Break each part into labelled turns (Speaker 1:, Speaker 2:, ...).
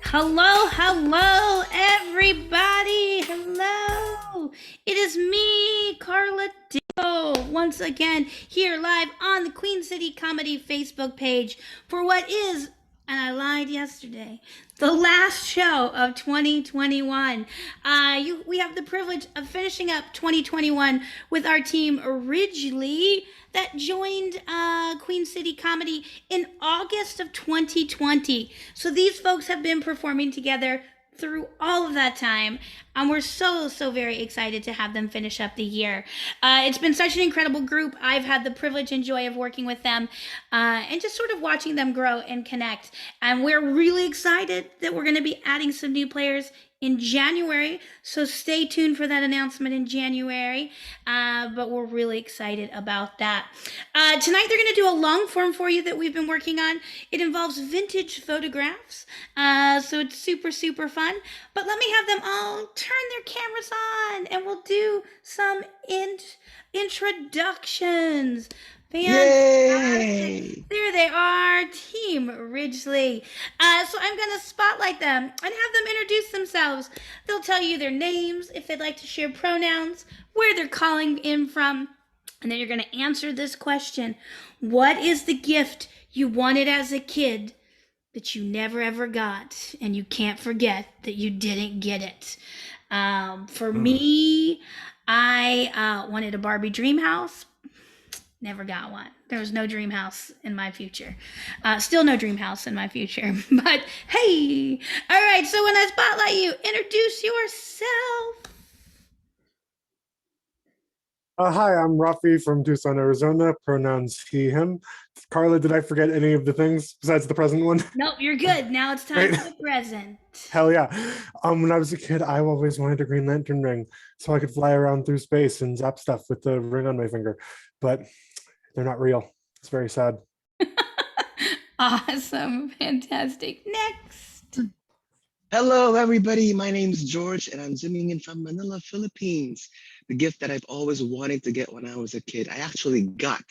Speaker 1: Hello, hello, everybody. Hello. It is me, Carla Dio, once again here live on the Queen City Comedy Facebook page for what is, and I lied yesterday, the last show of 2021. We have the privilege of finishing up 2021 with our team Ridgeley that joined Queen City Comedy in August of 2020. So these folks have been performing together through all of that time, and we're so very excited to have them finish up the year. It's been such an incredible group. I've had the privilege and joy of working with them and just sort of watching them grow and connect, and we're really excited that we're going to be adding some new players in January, so stay tuned for that announcement in January, but we're really excited about that. Tonight they're going to do a long form for you that we've been working on. It involves vintage photographs, so it's super fun, but let me have them all turn their cameras on and we'll do some introductions.
Speaker 2: Yay!
Speaker 1: There they are, Team Ridgeley. So I'm going to spotlight them and have them introduce themselves. They'll tell you their names, if they'd like to share pronouns, where they're calling in from, and then you're going to answer this question. What is the gift you wanted as a kid that you never ever got and you can't forget that you didn't get it? For me, I wanted a Barbie dream house. Never got one. There was no dream house in my future. Still no dream house in my future. But hey, all right. So when I spotlight you, introduce yourself.
Speaker 3: Hi, I'm Rafi from Tucson, Arizona. Pronouns he, him. Carla, did I forget any of the things besides the present one?
Speaker 1: Nope, you're good. Now it's time for the present.
Speaker 3: Hell yeah. When I was a kid, I always wanted a Green Lantern ring so I could fly around through space and zap stuff with the ring on my finger. But they're not real. It's very sad.
Speaker 1: Awesome. Fantastic. Next.
Speaker 2: Hello, everybody. My name is George, and I'm zooming in from Manila, Philippines. The gift that I've always wanted to get when I was a kid, I actually got,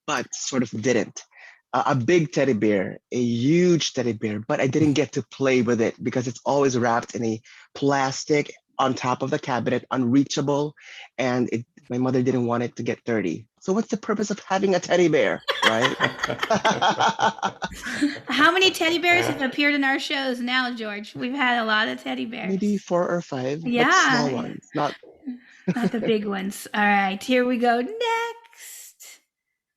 Speaker 2: but sort of didn't. A big teddy bear, a huge teddy bear, but I didn't get to play with it because it's always wrapped in a plastic on top of the cabinet, unreachable, and my mother didn't want it to get dirty. So what's the purpose of having a teddy bear, right?
Speaker 1: How many teddy bears have appeared in our shows now, George? We've had a lot of teddy bears.
Speaker 2: Maybe 4 or 5,
Speaker 1: Yeah.
Speaker 2: but small ones, not
Speaker 1: the big ones. All right, here we go. Next.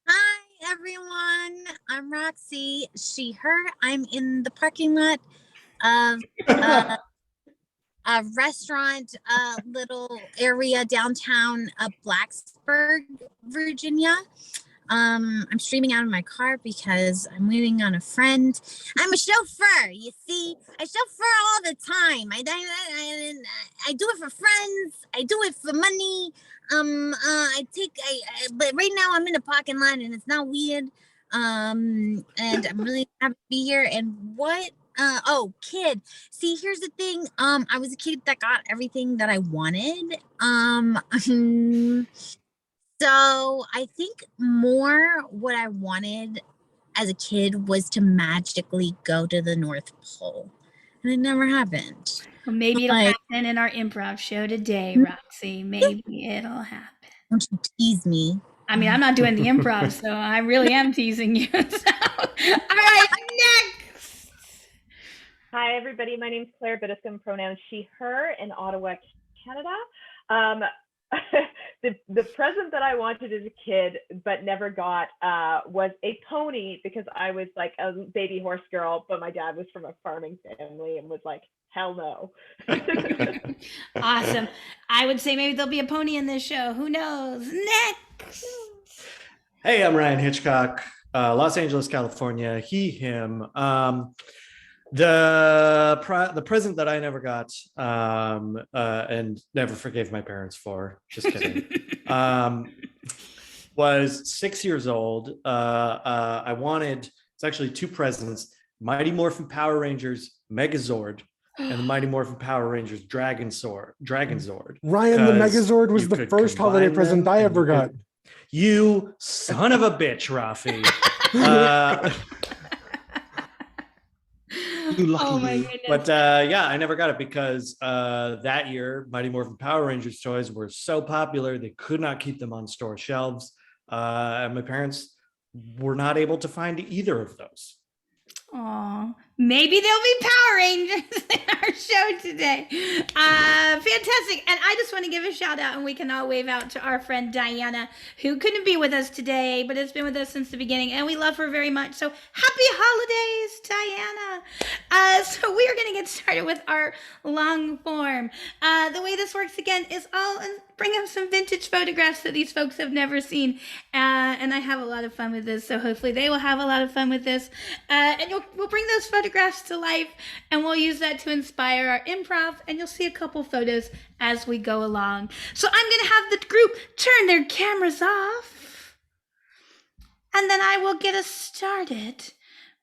Speaker 4: Hi, everyone. I'm Roxy, she, her. I'm in the parking lot of a restaurant, little area downtown Blacksburg, Virginia. I'm streaming out of my car because I'm waiting on a friend. I'm a chauffeur, you see. I chauffeur all the time. I do it for friends. I do it for money. But right now I'm in a parking lot and it's not weird. And I'm really happy to be here. And what? Kid. See, here's the thing. I was a kid that got everything that I wanted. So I think more what I wanted as a kid was to magically go to the North Pole. And it never happened.
Speaker 1: Well, maybe it'll happen in our improv show today, Roxy. Maybe it'll happen.
Speaker 4: Don't you tease me.
Speaker 1: I mean, I'm not doing the improv, so I really am teasing you. So. All right, next.
Speaker 5: Hi, everybody. My name's Claire Biddiscombe, pronouns she, her, in Ottawa, Canada. The present that I wanted as a kid but never got was a pony because I was like a baby horse girl, but my dad was from a farming family and was like, hell no.
Speaker 1: Awesome. I would say maybe there'll be a pony in this show. Who knows? Next.
Speaker 6: Hey, I'm Ryan Hitchcock, Los Angeles, California. He, him. The present that I never got and never forgave my parents for, just kidding, was 6 years old. I wanted, it's actually 2 presents, Mighty Morphin Power Rangers Megazord and the Mighty Morphin Power Rangers Dragonzord.
Speaker 3: Ryan, the Megazord was the first holiday present I ever got.
Speaker 6: You son of a bitch, Rafi.
Speaker 2: You lucky
Speaker 1: Oh my
Speaker 2: me.
Speaker 1: goodness.
Speaker 6: But yeah, I never got it because that year, Mighty Morphin Power Rangers toys were so popular they could not keep them on store shelves. And my parents were not able to find either of those.
Speaker 1: Aw, maybe there'll be Power Rangers in our show today. Fantastic. And I just want to give a shout out, and we can all wave out to our friend Diana, who couldn't be with us today, but has been with us since the beginning, and we love her very much. So happy holidays, Diana. So we are going to get started with our long form. The way this works again is I'll bring up some vintage photographs that these folks have never seen. And I have a lot of fun with this, so hopefully they will have a lot of fun with this. And we'll bring those photographs to life, and we'll use that to inspire our improv, and you'll see a couple photos as we go along. So I'm going to have the group turn their cameras off, and then I will get us started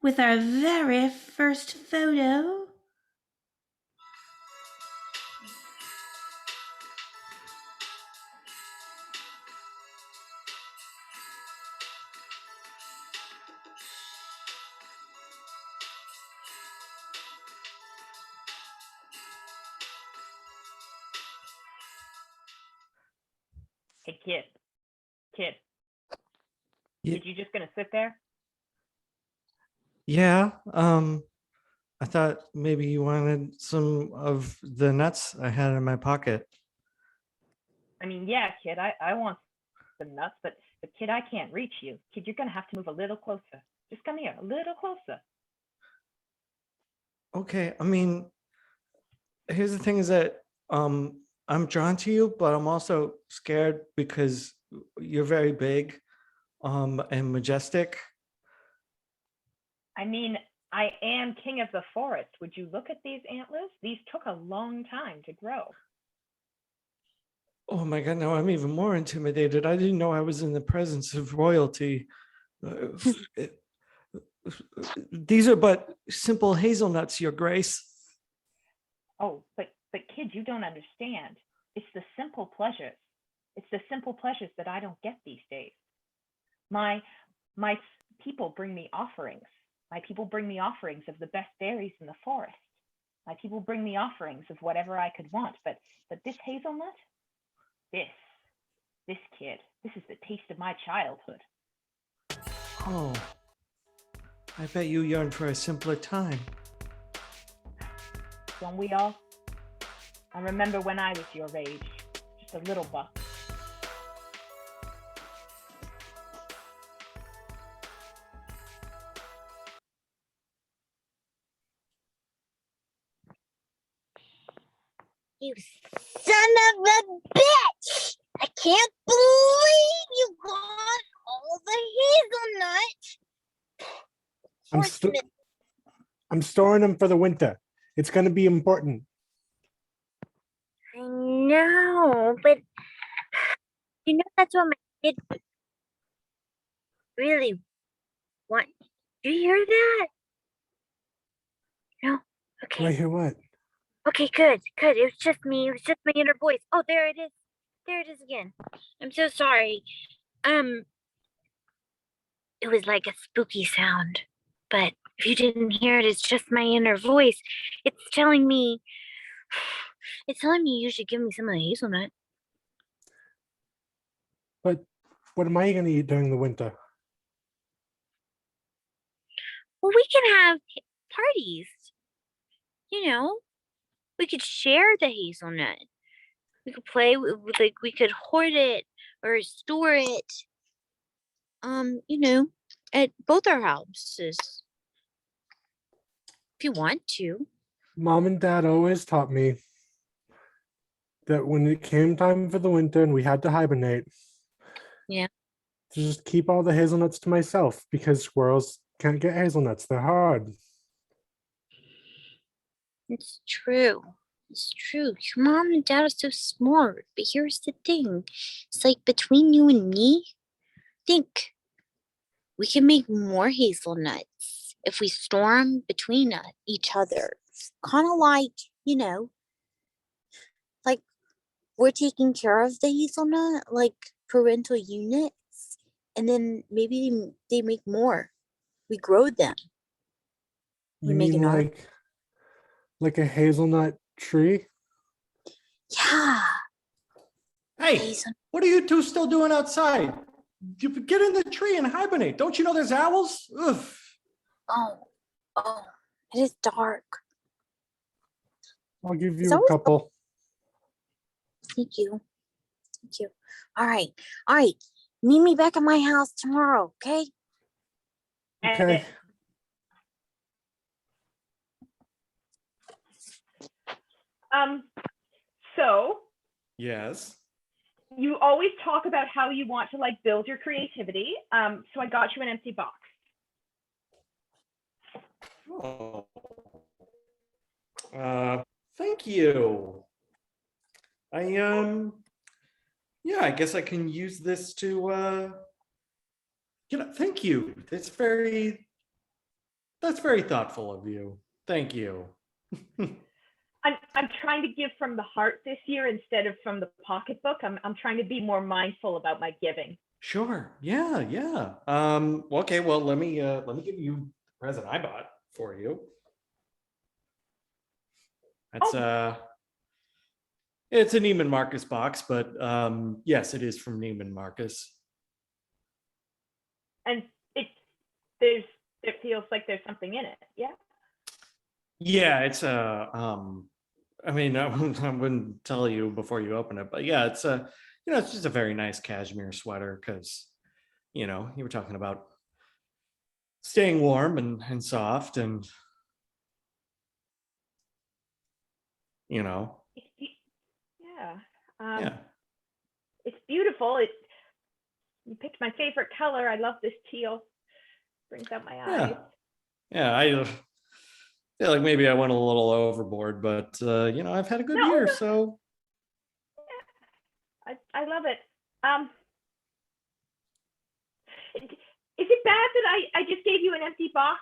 Speaker 1: with our very first photo.
Speaker 5: Hey, kid,
Speaker 6: Yeah.
Speaker 5: you just gonna sit there?
Speaker 6: Yeah. I thought maybe you wanted some of the nuts I had in my pocket.
Speaker 5: I mean, yeah, kid, I want some nuts, but kid, I can't reach you. Kid, you're gonna have to move a little closer. Just come here, a little closer.
Speaker 6: Okay. I mean, here's the thing is that I'm drawn to you, but I'm also scared because you're very big and majestic.
Speaker 5: I mean, I am king of the forest. Would you look at these antlers? These took a long time to grow.
Speaker 6: Oh my God, now I'm even more intimidated. I didn't know I was in the presence of royalty. It- These are but simple hazelnuts, Your Grace.
Speaker 5: Oh, but kid, you don't understand. It's the simple pleasures. It's the simple pleasures that I don't get these days. My people bring me offerings. My people bring me offerings of the best berries in the forest. My people bring me offerings of whatever I could want. But this hazelnut, this kid, this is the taste of my childhood.
Speaker 6: Oh, I bet you yearn for a simpler time.
Speaker 5: Don't we all? I remember when I was your age, just a little buck.
Speaker 4: You son of a bitch! I can't believe you got all the hazelnuts.
Speaker 3: I'm, st- I'm storing them for the winter. It's going to be important.
Speaker 4: I know, but that's what my kid really want. Do you hear that? No? Okay.
Speaker 3: Do I hear what?
Speaker 4: Okay, good. It was just me. It was just my inner voice. Oh, there it is. There it is again. I'm so sorry. It was like a spooky sound. But if you didn't hear it, it's just my inner voice. It's telling me you should give me some of the hazelnut.
Speaker 3: But what am I going to eat during the winter?
Speaker 4: Well, we can have parties. We could share the hazelnut. We could play with, we could hoard it or store it. At both our houses. If you want to.
Speaker 3: Mom and Dad always taught me that when it came time for the winter and we had to hibernate,
Speaker 4: Yeah.
Speaker 3: to just keep all the hazelnuts to myself because squirrels can't get hazelnuts. They're hard.
Speaker 4: It's true. Your mom and dad are so smart. But here's the thing. It's like between you and me, think we can make more hazelnuts if we store them between each other. Kind of like, like we're taking care of the hazelnut, like parental units. And then maybe they make more. We grow them.
Speaker 3: You mean like Like a hazelnut tree?
Speaker 4: Yeah.
Speaker 6: Hey,
Speaker 4: Hazel-
Speaker 6: what are you two still doing outside? You get in the tree and hibernate. Don't you know there's owls? Ugh.
Speaker 4: Oh, it is dark.
Speaker 3: I'll give
Speaker 4: It's
Speaker 3: you a
Speaker 4: always
Speaker 3: couple.
Speaker 4: Thank you. Thank you. All right. Meet me back at my house tomorrow, okay?
Speaker 3: Okay.
Speaker 5: So
Speaker 6: Yes.
Speaker 5: you always talk about how you want to like build your creativity. So I got you an empty box.
Speaker 6: Oh. Thank you. Yeah, I guess I can use this to thank you. That's very thoughtful of you. Thank you.
Speaker 5: I'm trying to give from the heart this year instead of from the pocketbook. I'm trying to be more mindful about my giving.
Speaker 6: Sure. Yeah, yeah. Okay, well, let me give you the present I bought for you. That's it's a Neiman Marcus box, but yes, it is from Neiman Marcus.
Speaker 5: And it feels like there's something in it. Yeah.
Speaker 6: Yeah, it's I mean, I wouldn't tell you before you open it, but yeah, it's it's just a very nice cashmere sweater because, you were talking about staying warm and soft and,
Speaker 5: Yeah.
Speaker 6: yeah.
Speaker 5: It's beautiful. You picked my favorite color. I love this teal. Brings out my eyes.
Speaker 6: Yeah, I feel like maybe I went a little overboard, but I've had a good year, so
Speaker 5: I love it. Is it bad that I just gave you an empty box?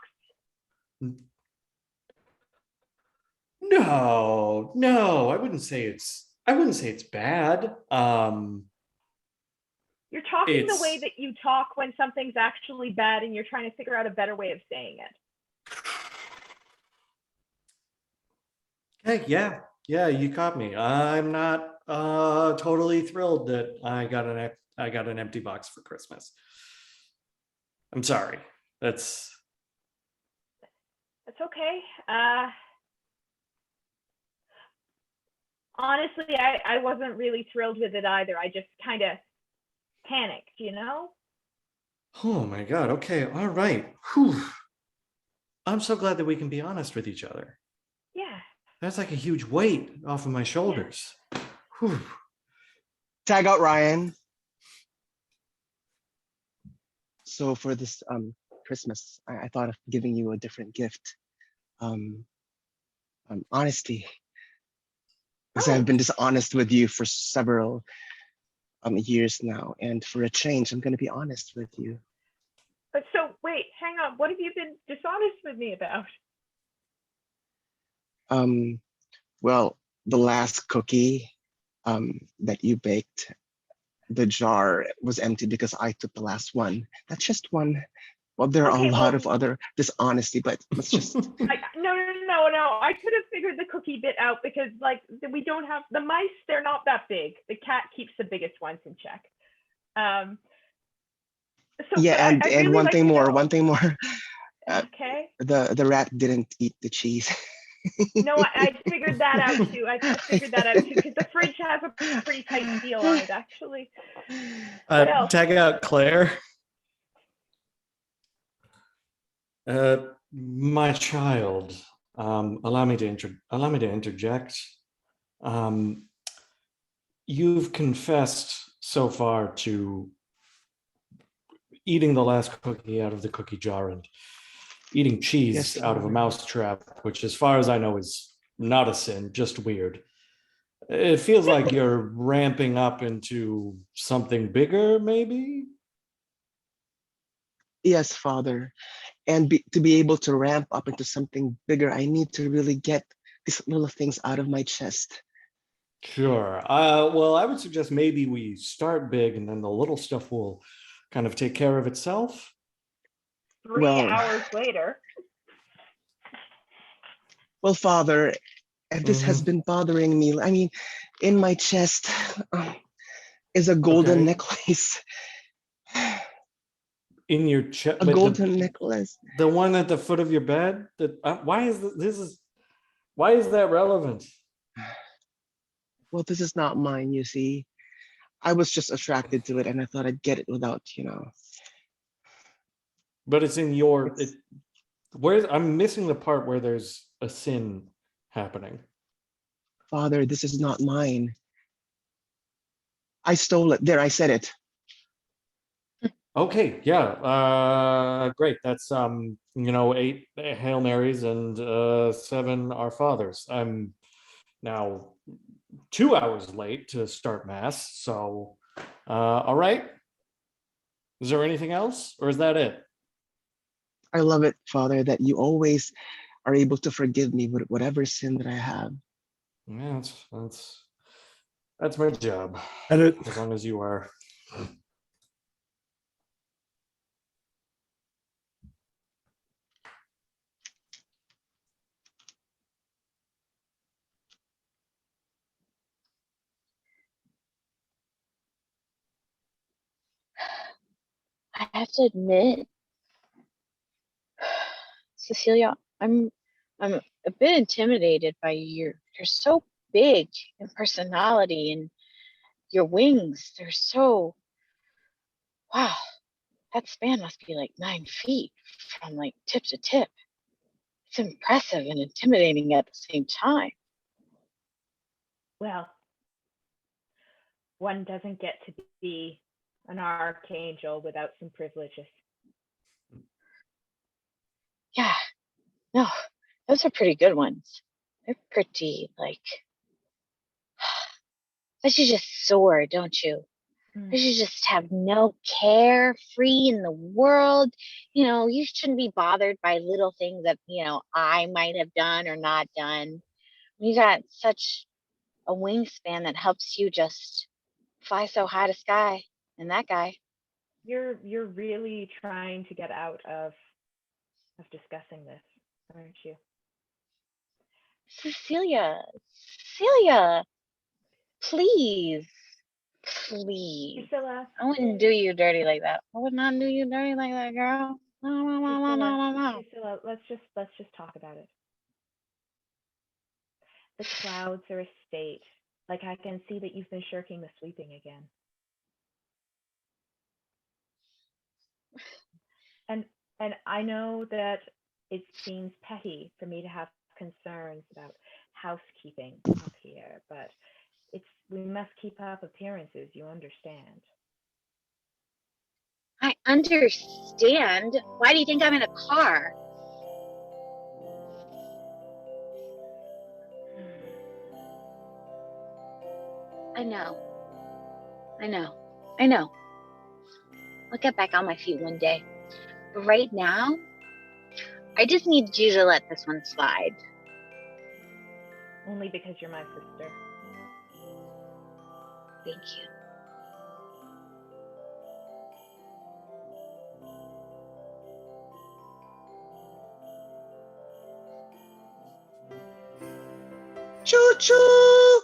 Speaker 6: no, I wouldn't say it's bad.
Speaker 5: You're talking the way
Speaker 6: It's
Speaker 5: that you talk when something's actually bad and you're trying to figure out a better way of saying it.
Speaker 6: okay, yeah, you caught me. I'm not totally thrilled that I got an empty box for Christmas. I'm sorry. That's
Speaker 5: okay. Honestly, I wasn't really thrilled with it either. I just kind of panicked,
Speaker 6: oh my God. Okay, all right. Whew. I'm so glad that we can be honest with each other.
Speaker 5: Yeah.
Speaker 6: That's like a huge weight off of my shoulders. Whew.
Speaker 2: Tag out Ryan. So for this Christmas, I thought of giving you a different gift. Honesty, because I've been dishonest with you for several years now, and for a change, I'm going to be honest with you.
Speaker 5: But so wait, hang on. What have you been dishonest with me about?
Speaker 2: Well, the last cookie that you baked, the jar was empty because I took the last one. That's just one. Well, there are a lot of other dishonesty, but let's just.
Speaker 5: No. I could have figured the cookie bit out because, like, we don't have the mice. They're not that big. The cat keeps the biggest ones in check. So
Speaker 2: Yeah, and
Speaker 5: really
Speaker 2: one
Speaker 5: like
Speaker 2: thing more.
Speaker 5: know.
Speaker 2: One thing more.
Speaker 5: Okay.
Speaker 2: The rat didn't eat the cheese.
Speaker 5: No, I figured that out too. I figured that out too because the fridge has a pretty tight seal on it, actually.
Speaker 6: Tag out Claire. My child, allow me to interject. You've confessed so far to eating the last cookie out of the cookie jar and eating cheese out of a mouse trap, which, as far as I know, is not a sin, just weird. It feels like you're ramping up into something bigger, maybe?
Speaker 2: Yes, Father. And to be able to ramp up into something bigger, I need to really get these little things out of my chest.
Speaker 6: Sure. Well, I would suggest maybe we start big and then the little stuff will kind of take care of itself.
Speaker 5: 3 hours later.
Speaker 2: Well, Father, And this has
Speaker 6: Mhm.
Speaker 2: been bothering me. I mean, in my chest is a golden
Speaker 6: Okay.
Speaker 2: necklace.
Speaker 6: In your chest,
Speaker 2: A
Speaker 6: with
Speaker 2: golden necklace.
Speaker 6: the one at the foot of your bed. That why is that relevant?
Speaker 2: Well, this is not mine, you see. I was just attracted to it and I thought I'd get it without,
Speaker 6: But it's in your.
Speaker 2: it's
Speaker 6: Where I'm missing the part where there's a sin happening.
Speaker 2: Father, this is not mine. I stole it. There, I said it.
Speaker 6: Okay, yeah, great. That's 8 Hail Marys and 7 Our Fathers. I'm now 2 hours late to start mass, so all right. Is there anything else, or is that it?
Speaker 2: I love it, Father, that you always are able to forgive me with whatever sin that I have.
Speaker 6: Yeah, that's my job.
Speaker 3: Edit.
Speaker 6: As long as you are.
Speaker 7: I have to admit, Cecilia, I'm a bit intimidated by you. You're so big in personality, and your wings, they're so, wow, that span must be like 9 feet from like tip to tip. It's impressive and intimidating at the same time.
Speaker 5: Well, one doesn't get to be an archangel without some privileges.
Speaker 7: Yeah, no, those are pretty good ones. They're pretty, like, but you just soar, don't you? You should just have no care, free in the world. You shouldn't be bothered by little things that, I might have done or not done. You got such a wingspan that helps you just fly so high to sky. And that guy.
Speaker 5: You're really trying to get out of discussing this, aren't you?
Speaker 7: Cecilia, please.
Speaker 5: Priscilla,
Speaker 7: I wouldn't do you dirty like that. I would not do you dirty like that, girl. No.
Speaker 5: Priscilla, let's just talk about it. The clouds are a state. Like, I can see that you've been shirking the sweeping again. And I know that it seems petty for me to have concerns about housekeeping up here, but we must keep up appearances, you understand.
Speaker 7: I understand. Why do you think I'm in a car? I know. I'll get back on my feet one day. But right now, I just need you to let this one slide.
Speaker 5: Only because you're my sister.
Speaker 7: Thank you.
Speaker 2: Choo choo!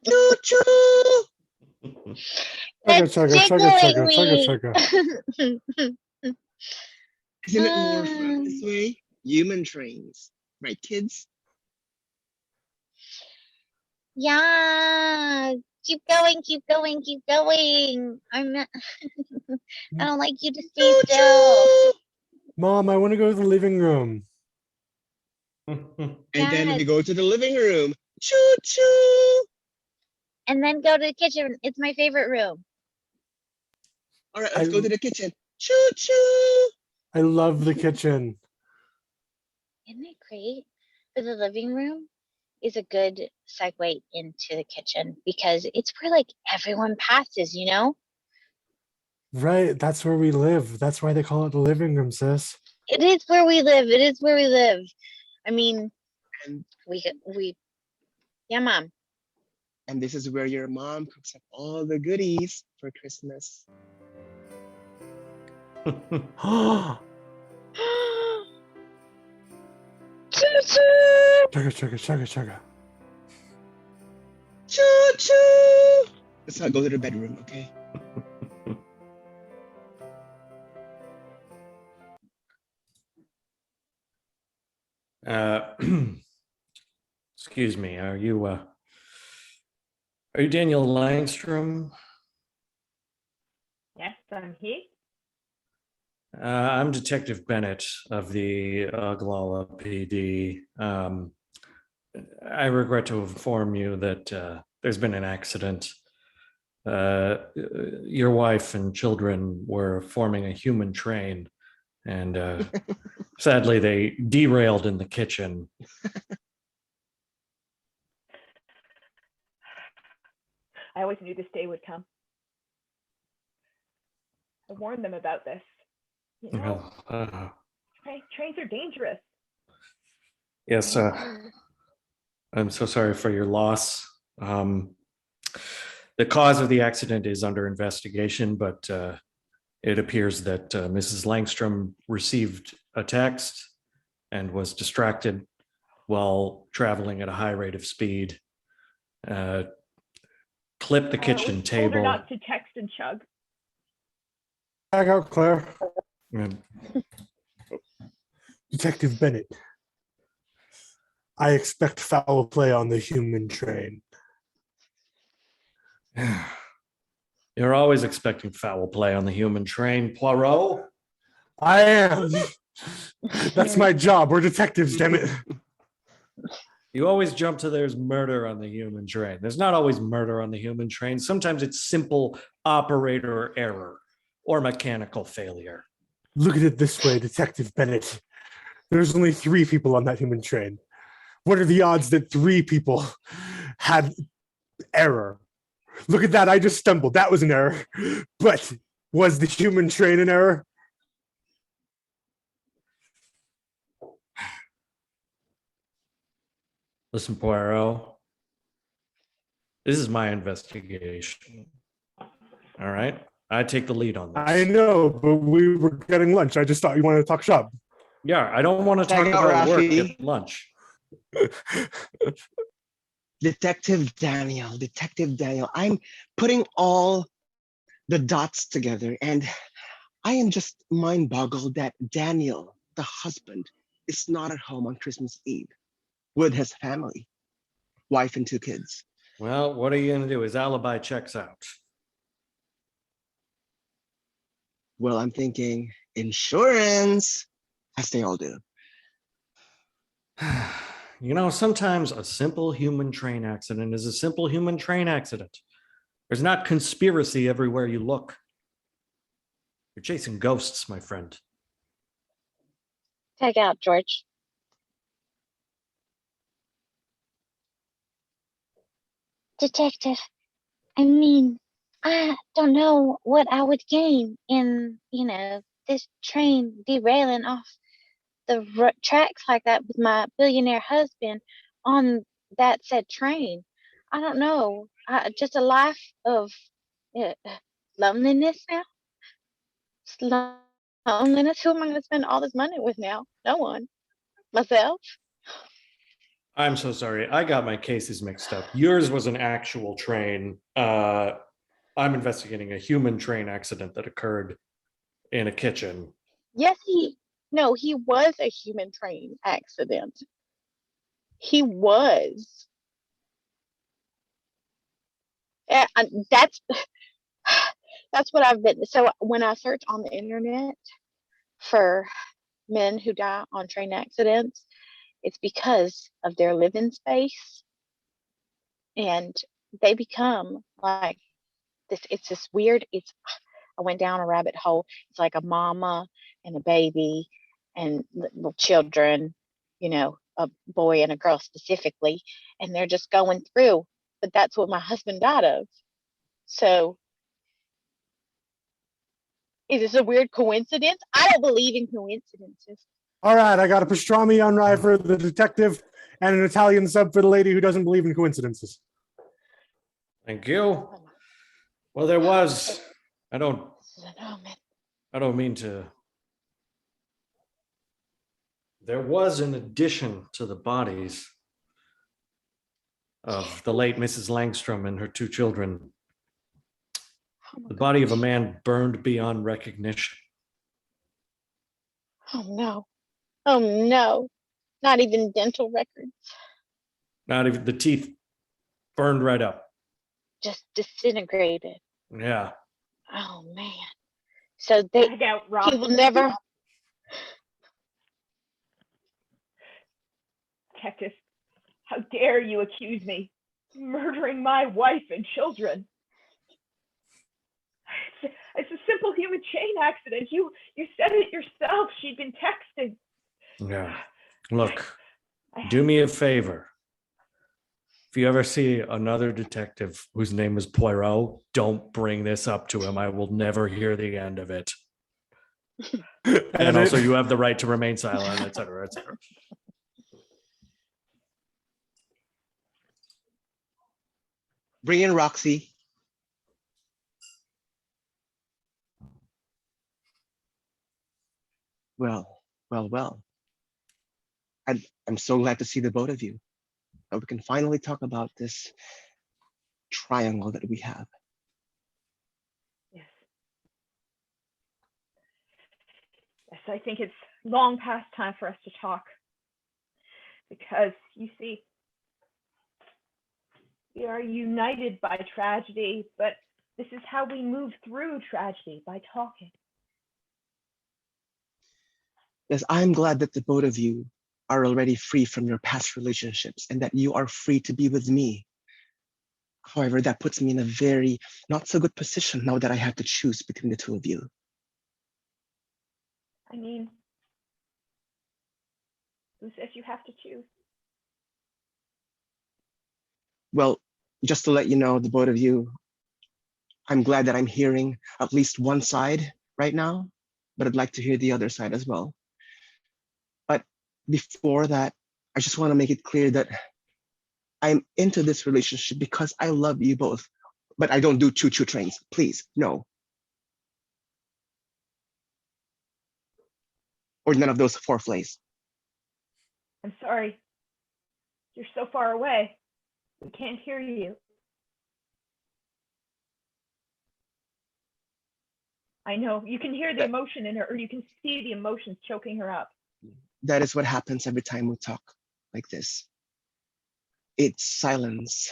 Speaker 2: Choo choo!
Speaker 3: Chugga,
Speaker 7: It's
Speaker 3: chugga, chugga, chugga, chugga,
Speaker 7: jiggling
Speaker 3: chugga.
Speaker 7: me.
Speaker 2: Isn't it more fun this way? Human trains. Right, kids?
Speaker 7: Yeah. Keep going. I'm not, I don't like you to stay
Speaker 2: Choo
Speaker 7: still.
Speaker 2: choo!
Speaker 3: Mom, I want to go to the living room.
Speaker 2: And
Speaker 7: Yes.
Speaker 2: then we go to the living room. Choo choo!
Speaker 7: And then go to the kitchen. It's my favorite room.
Speaker 2: All right, let's go to the kitchen. Choo choo!
Speaker 3: I love the kitchen.
Speaker 7: Isn't it great? For the living room is a good segue into the kitchen because it's where like everyone passes,
Speaker 3: Right, that's where we live. That's why they call it the living room, sis.
Speaker 7: It is where we live. I mean,
Speaker 2: And,
Speaker 7: yeah, Mom.
Speaker 2: and this is where your mom cooks up all the goodies for Christmas.
Speaker 7: Choo-choo!
Speaker 3: Chugga, chugga, chugga, chugga.
Speaker 2: Choo choo. Let's not go to the bedroom, okay?
Speaker 6: Uh, excuse me. Are you Daniel Langstrom?
Speaker 5: Yes, I'm he.
Speaker 6: I'm Detective Bennett of the Oglala PD. I regret to inform you that there's been an accident. Your wife and children were forming a human train, and sadly, they derailed in the kitchen.
Speaker 5: I always knew this day would come. I warned them about this. You know,
Speaker 6: Well,
Speaker 5: trains are dangerous.
Speaker 6: yes, I'm so sorry for your loss. The cause of the accident is under investigation, but it appears that Mrs. Langstrom received a text and was distracted while traveling at a high rate of speed. Clipped the kitchen
Speaker 5: I told her
Speaker 6: table.
Speaker 5: not to text and chug.
Speaker 3: Back out, Claire.
Speaker 6: And
Speaker 3: Detective Bennett. I expect foul play on the human train.
Speaker 6: you're always expecting foul play on the human train, Poirot.
Speaker 3: I am. That's my job. We're detectives, damn it.
Speaker 6: You always jump to there's murder on the human train. There's not always murder on the human train. Sometimes it's simple operator error or mechanical failure.
Speaker 3: Look at it this way, Detective Bennett. There's only 3 people on that human train. What are the odds that 3 people had error? Look at that. I just stumbled. That was an error. But was the human train an error?
Speaker 6: Listen, Poirot, this is my investigation. All right? I take the lead on this.
Speaker 3: I know, but we were getting lunch. I just thought you wanted to talk shop.
Speaker 6: Yeah, I don't want to talk
Speaker 2: Check out
Speaker 6: about work
Speaker 2: Rafi.
Speaker 6: at lunch.
Speaker 2: Detective Daniel. I'm putting all the dots together, and I am just mind boggled that Daniel, the husband, is not at home on Christmas Eve with his family, wife and 2 kids.
Speaker 6: Well, what are you going to do? His alibi checks out.
Speaker 2: Well, I'm thinking insurance, as they all do.
Speaker 6: You know, sometimes a simple human train accident is a simple human train accident. There's not conspiracy everywhere you look. You're chasing ghosts, my friend.
Speaker 7: Take out, George. Detective, I mean, I don't know what I would gain in, this train derailing off the tracks like that with my billionaire husband on that said train. I don't know. Just a life of uh, loneliness now. Loneliness. Who am I going to spend all this money with now? No one. Myself.
Speaker 6: I'm so sorry. I got my cases mixed up. Yours was an actual train. I'm investigating a human train accident that occurred in a kitchen.
Speaker 7: Yes, he was a human train accident. He was. That's that's what I've been. So when I search on the internet for men who die on train accidents, it's because of their living space, and they become like this. It's this weird. I went down a rabbit hole. It's like a mama and a baby and little children, a boy and a girl specifically, and they're just going through. But that's what my husband died of. So is this a weird coincidence? I don't believe in coincidences.
Speaker 3: All right, I got a pastrami on rye for the detective and an Italian sub for the lady who doesn't believe in coincidences.
Speaker 6: Thank you. Well, there was. I don't mean to. There was, in addition to the bodies, of the late Mrs. Langstrom and her 2 children.
Speaker 7: Oh my
Speaker 6: The body of a
Speaker 7: gosh.
Speaker 6: man burned beyond recognition.
Speaker 7: Oh no. Oh no. Not even dental records.
Speaker 6: Not even the teeth burned right up.
Speaker 7: Just disintegrated.
Speaker 6: Yeah.
Speaker 7: Oh man. So they
Speaker 5: Drag out Rob.
Speaker 7: he will never.
Speaker 5: Detective, how dare you accuse me of murdering my wife and children? It's a simple human chain accident. You said it yourself. She'd been texting.
Speaker 6: Yeah. Look, do me a favor. If you ever see another detective whose name is Poirot, don't bring this up to him. I will never hear the end of it. And also, you have the right to remain silent, et cetera, et cetera.
Speaker 2: Bring in Roxy. Well, well, well. I'm so glad to see the both of you. That we can finally talk about this triangle that we have.
Speaker 5: Yes. Yes, I think it's long past time for us to talk. Because, you see, we are united by tragedy, but this is how we move through tragedy, by talking.
Speaker 2: Yes, I'm glad that the both of you are already free from your past relationships and that you are free to be with me. However, that puts me in a very not so good position now that I have to choose between the two of you.
Speaker 5: I mean, who says you have to choose?
Speaker 2: Well, just to let you know, the both of you, I'm glad that I'm hearing at least one side right now, but I'd like to hear the other side as well. But before that, I just want to make it clear that I'm into this relationship because I love you both, but I don't do choo-choo trains. Please, no. Or none of those foreplays.
Speaker 5: I'm sorry. You're so far away. We can't hear you. I know. You can hear the emotion in her, or you can see the emotions choking her up.
Speaker 2: That is what happens every time we talk like this. It's silence.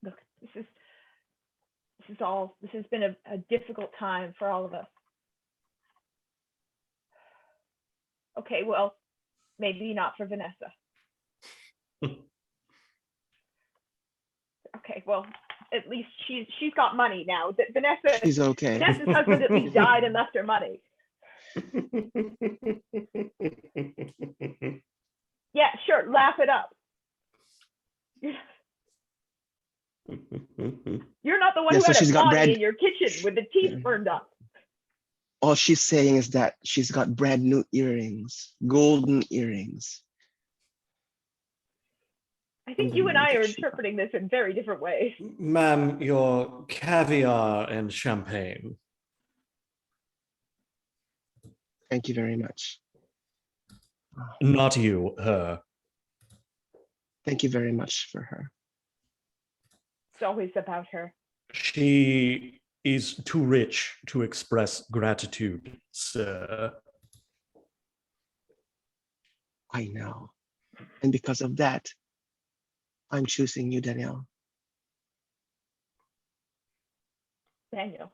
Speaker 5: Look, this has been a difficult time for all of us. Okay, well, maybe not for Vanessa. Okay, well, at least she's got money now.
Speaker 2: She's okay.
Speaker 5: Vanessa's husband at least died and left her money. Yeah, sure, laugh it up. You're not the one
Speaker 2: Yeah,
Speaker 5: who
Speaker 2: so
Speaker 5: had
Speaker 2: she's
Speaker 5: a
Speaker 2: got
Speaker 5: body in your kitchen with the teeth burned up.
Speaker 2: All she's saying is that she's got brand new earrings, golden earrings.
Speaker 5: I think you and I are interpreting this in very different ways.
Speaker 6: Ma'am, your caviar and champagne.
Speaker 2: Thank you very much.
Speaker 6: Not you, her.
Speaker 2: Thank you very much for her.
Speaker 5: It's always about her.
Speaker 6: She is too rich to express gratitude, sir.
Speaker 2: I know. And because of that, I'm choosing you, Danielle.
Speaker 5: Daniel.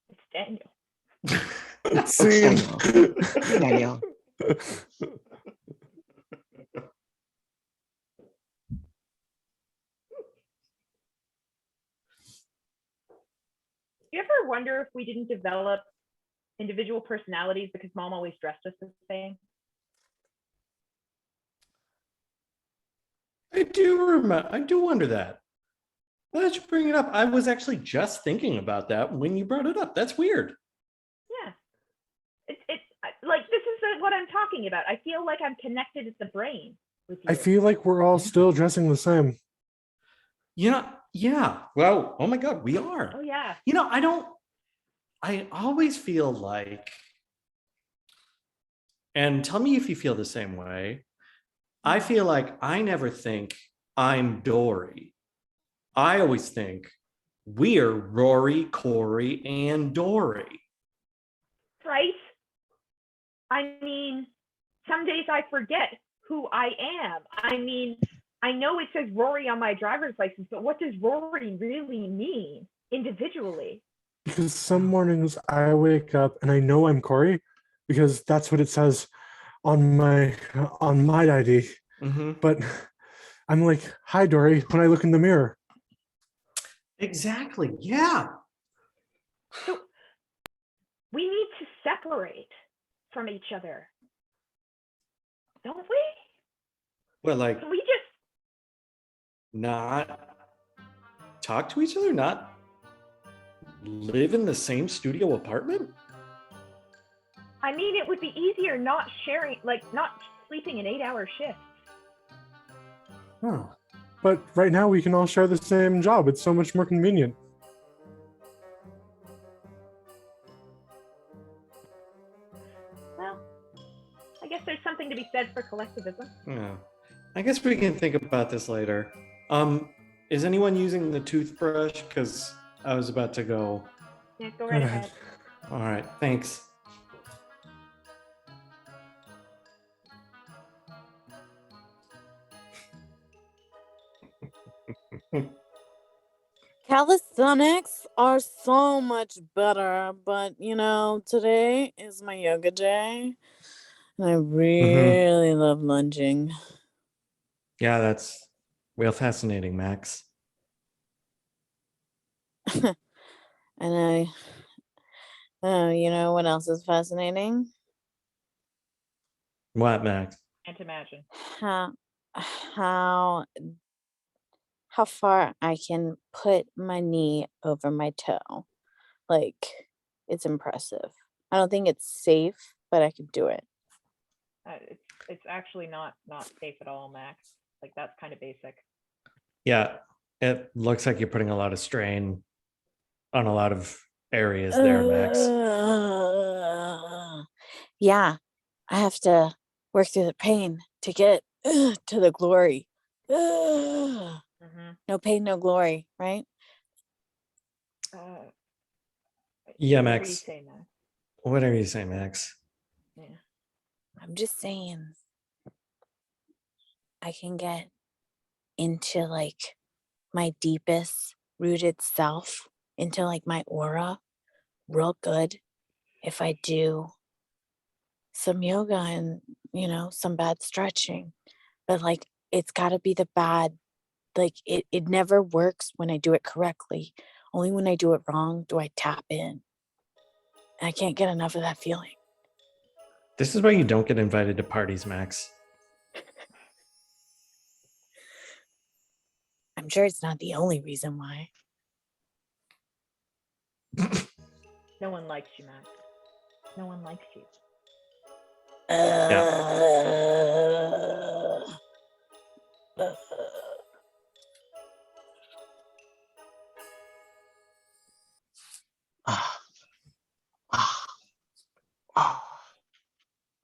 Speaker 5: It's Daniel.
Speaker 2: It's Danielle. Danielle.
Speaker 5: You ever wonder if we didn't develop individual personalities because mom always dressed us the same?
Speaker 6: I do wonder that. Why did you bring it up? I was actually just thinking about that when you brought it up. That's weird.
Speaker 5: Yeah. It's like, this is what I'm talking about. I feel like I'm connected at the brain with you.
Speaker 3: I feel like we're all still dressing the same.
Speaker 6: You know, yeah. Well, oh my God, we are.
Speaker 5: Oh, yeah.
Speaker 6: You know, I always feel like, and tell me if you feel the same way. I feel like I never think I'm Dory. I always think we're Rory, Corey, and Dory.
Speaker 5: Right? I mean, some days I forget who I am. I mean, I know it says Rory on my driver's license, but what does Rory really mean individually?
Speaker 3: Because some mornings I wake up and I know I'm Corey because that's what it says on my ID.
Speaker 6: Mm-hmm.
Speaker 3: But I'm like, hi Dory, when I look in the mirror.
Speaker 6: Exactly. Yeah.
Speaker 5: So we need to separate from each other, don't we?
Speaker 6: Well, like
Speaker 5: Can we just
Speaker 6: not talk to each other, not live in the same studio apartment?
Speaker 5: I mean, it would be easier not sharing, like not sleeping an 8-hour shift.
Speaker 6: Huh.
Speaker 3: But right now we can all share the same job. It's so much more convenient.
Speaker 5: Well, I guess there's something to be said for collectivism.
Speaker 6: Yeah. I guess we can think about this later. Is anyone using the toothbrush? Because I was about to go.
Speaker 5: Yeah, go right ahead.
Speaker 6: All right, thanks.
Speaker 8: Calisthenics are so much better, but today is my yoga day, and I really love lunging.
Speaker 6: Yeah, that's real fascinating, Max.
Speaker 8: And you know what else is fascinating?
Speaker 6: What, Max?
Speaker 5: Can't imagine.
Speaker 8: How how how far I can put my knee over my toe. Like, it's impressive. I don't think it's safe, but I could do it.
Speaker 5: It's actually not safe at all, Max. Like that's kind of basic.
Speaker 6: Yeah, it looks like you're putting a lot of strain on a lot of areas there, Max.
Speaker 8: Yeah, I have to work through the pain to get to the glory. No pain, no glory, right?
Speaker 6: Yeah,
Speaker 5: Whatever you
Speaker 6: Max.
Speaker 5: say, Max.
Speaker 6: Whatever you say, Max.
Speaker 5: Yeah.
Speaker 8: I'm just saying I can get into like my deepest rooted self, into like my aura real good if I do some yoga and some bad stretching. But like it's got to be the bad, like it never works when I do it correctly. Only when I do it wrong do I tap in. And I can't get enough of that feeling.
Speaker 6: This is why you don't get invited to parties, Max.
Speaker 8: I'm sure it's not the only reason why.
Speaker 5: No one likes you, Max. No one likes you.
Speaker 2: Ah, ah, ah,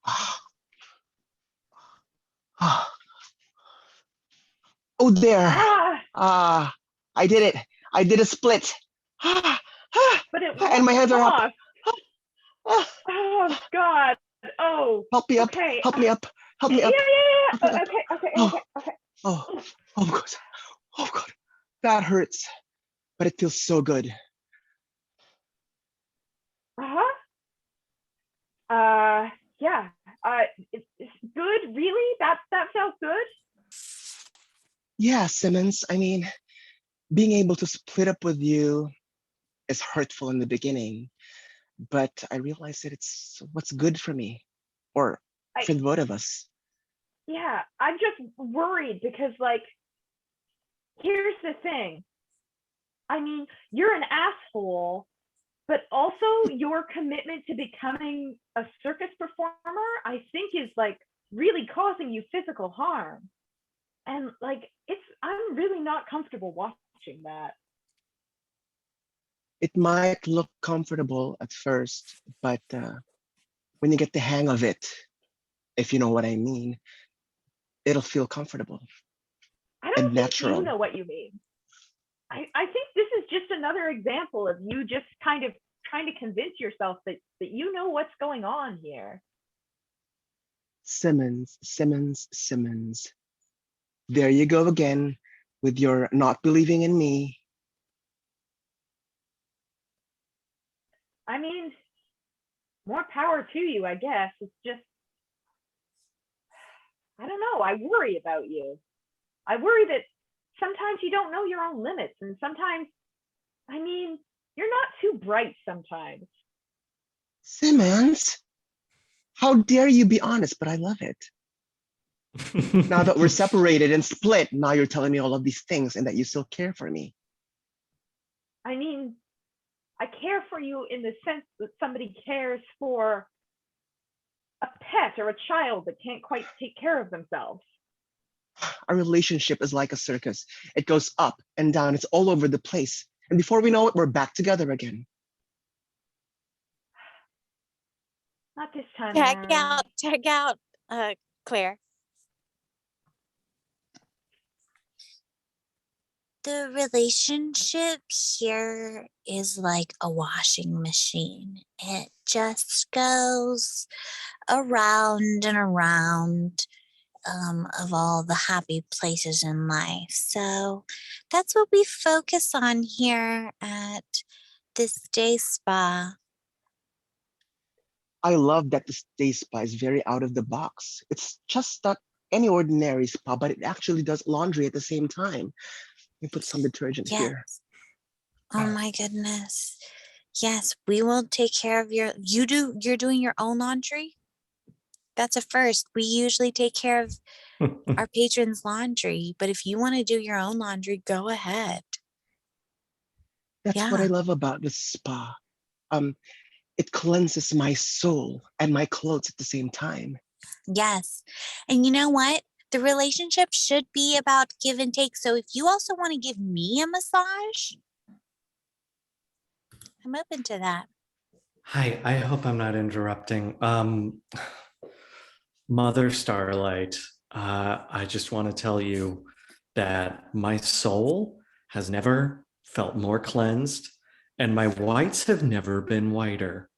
Speaker 2: ah, ah. Oh, there. I did it. I did a split. Ah, ah,
Speaker 5: But it
Speaker 2: and my hands are up.
Speaker 5: off.
Speaker 2: Ah,
Speaker 5: Oh God. Oh.
Speaker 2: help me up.
Speaker 5: Okay.
Speaker 2: Help me up. Help me
Speaker 5: Yeah,
Speaker 2: up.
Speaker 5: yeah,
Speaker 2: Help me
Speaker 5: yeah.
Speaker 2: up.
Speaker 5: Okay.
Speaker 2: Oh, oh God. Oh God. That hurts. But it feels so good.
Speaker 5: Uh-huh. Yeah. It's good. Really? That felt good.
Speaker 2: Yeah, Simmons. I mean, being able to split up with you is hurtful in the beginning, but I realized that it's what's good for me, or for the both of us.
Speaker 5: Yeah, I'm just worried because, like, here's the thing. I mean, you're an asshole, but also your commitment to becoming a circus performer, I think, is like really causing you physical harm. And like, I'm really not comfortable watching that.
Speaker 2: It might look comfortable at first, but when you get the hang of it, if you know what I mean, it'll feel comfortable
Speaker 5: I don't
Speaker 2: and
Speaker 5: think
Speaker 2: natural.
Speaker 5: you know what you mean. I think this is just another example of you just kind of trying to convince yourself that you know what's going on here.
Speaker 2: Simmons, Simmons, Simmons. There you go again with your not believing in me.
Speaker 5: I mean, more power to you, I guess. It's just, I don't know. I worry about you. I worry that sometimes you don't know your own limits. And sometimes, I mean, you're not too bright sometimes.
Speaker 2: Simmons, how dare you be honest, but I love it. Now that we're separated and split, now you're telling me all of these things and that you still care for me.
Speaker 5: I mean, I care for you in the sense that somebody cares for a pet or a child that can't quite take care of themselves.
Speaker 2: Our relationship is like a circus. It goes up and down. It's all over the place. And before we know it, we're back together again.
Speaker 5: Not this time
Speaker 8: Check
Speaker 5: around.
Speaker 8: out, Claire. The relationship here is like a washing machine. It just goes around and around of all the happy places in life. So that's what we focus on here at this day spa.
Speaker 2: I love that the day spa is very out of the box. It's just not any ordinary spa, but it actually does laundry at the same time. Let me put some detergent here.
Speaker 8: Oh my goodness. Yes, we will take care of you're doing your own laundry? That's a first. We usually take care of our patrons' laundry, but if you want to do your own laundry, go ahead.
Speaker 2: That's what I love about the spa. It cleanses my soul and my clothes at the same time.
Speaker 8: Yes. And you know what? The relationship should be about give and take. So if you also want to give me a massage, I'm open to that.
Speaker 6: Hi, I hope I'm not interrupting. Mother Starlight, I just want to tell you that my soul has never felt more cleansed, and my whites have never been whiter.